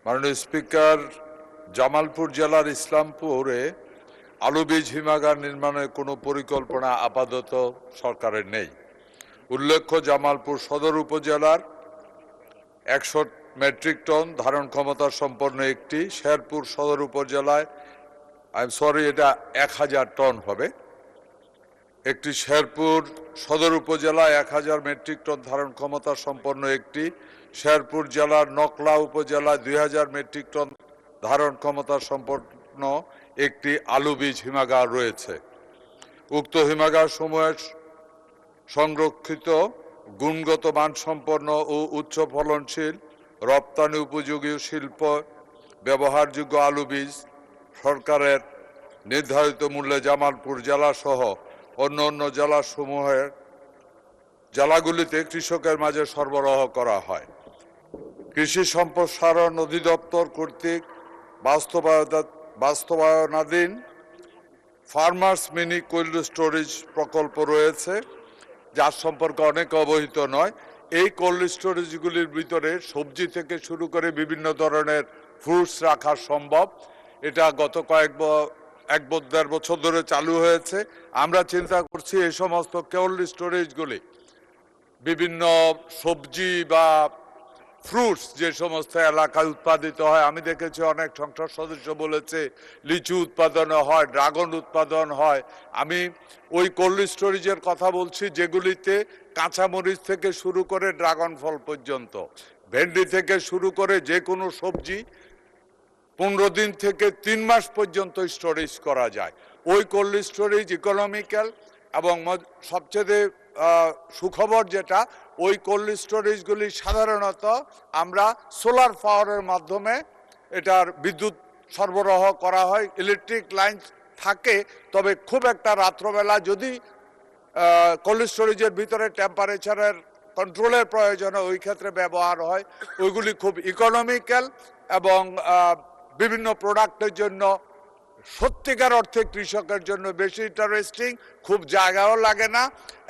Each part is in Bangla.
মাননীয় স্পিকার, জামালপুর জেলার ইসলামপুরে আলু বীজ হিমাগার নির্মাণের কোনো পরিকল্পনা আপাতত সরকারের নেই। উল্লেখ্য, জামালপুর সদর উপজেলার 100 মেট্রিক টন ধারণ ক্ষমতা সম্পন্ন একটি, শেরপুর সদর উপজেলায় এটা 1000 টন হবে একটি, শেরপুর সদর উপজেলায় 1000 মেট্রিক টন ধারণ ক্ষমতা সম্পন্ন একটি, শেরপুর জেলার নকলা উপজেলায় 2000 মেট্রিক টন ধারণ ক্ষমতা সম্পন্ন একটি আলু বীজ হিমাগার রয়েছে। উক্ত হিমাগার সমূহের সংরক্ষিত গুণগত মানসম্পন্ন ও উচ্চ ফলনশীল রপ্তানি উপযোগী শিল্প ব্যবহারযোগ্য আলু বীজ সরকারের নির্ধারিত মূল্যে জামালপুর জেলা সহ অন্য জেলাগুলিতে কৃষকের মাঝে সরবরাহ করা হয়। কৃষি সম্প্রসারণ অধিদপ্তর কর্তৃক বাস্তবায়নাধীন ফার্মার্স মিনি কোল্ড স্টোরেজ প্রকল্প রয়েছে, যার সম্পর্কে অনেকে অবহিত নয়। এই কোল্ড স্টোরেজগুলির ভিতরে সবজি থেকে শুরু করে বিভিন্ন ধরনের ফ্রুটস রাখা সম্ভব। এটা গত এক দেড় বছর ধরে চালু হয়েছে। আমরা চিন্তা করছি এই সমস্ত কোল্ড স্টোরেজগুলি বিভিন্ন সবজি বা ফ্রুটস যে সমস্ত এলাকায় উৎপাদিত হয়, আমি দেখেছি অনেক সংসদ সদস্য বলেছে লিচু উৎপাদন হয়, ড্রাগন উৎপাদন হয়। আমি ওই কোল্ড স্টোরেজের কথা বলছি যেগুলিতে কাঁচামরিচ থেকে শুরু করে ড্রাগন ফল পর্যন্ত, ভেন্ডি থেকে শুরু করে যে কোনো সবজি 15 দিন থেকে 3 মাস পর্যন্ত স্টোরেজ করা যায়। ওই কোল্ড স্টোরেজ ইকোনমিক্যাল এবং সবচেয়ে সুখবর যেটা, ওই কোল্ড স্টোরেজগুলি সাধারণত আমরা সোলার পাওয়ারের মাধ্যমে এটার বিদ্যুৎ সরবরাহ করা হয়। ইলেকট্রিক লাইন থাকে, তবে খুব একটা রাত্রবেলা যদি কোল্ড স্টোরেজের ভিতরে টেম্পারেচারের কন্ট্রোলের প্রয়োজন হয়, ওই ক্ষেত্রে ব্যবহার হয়। ওইগুলি খুব ইকোনমিক্যাল এবং বিভিন্ন প্রোডাক্টের জন্য সত্যিকার অর্থে কৃষকের জন্য বেশি ইন্টারেস্টিং, খুব জায়গাও লাগে না,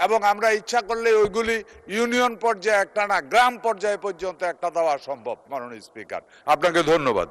এবং আমরা ইচ্ছা করলে ওইগুলি ইউনিয়ন পর্যায়ে একটা না, গ্রাম পর্যায়ে পর্যন্ত একটা দেওয়া সম্ভব। মাননীয় স্পিকার, আপনাকে ধন্যবাদ।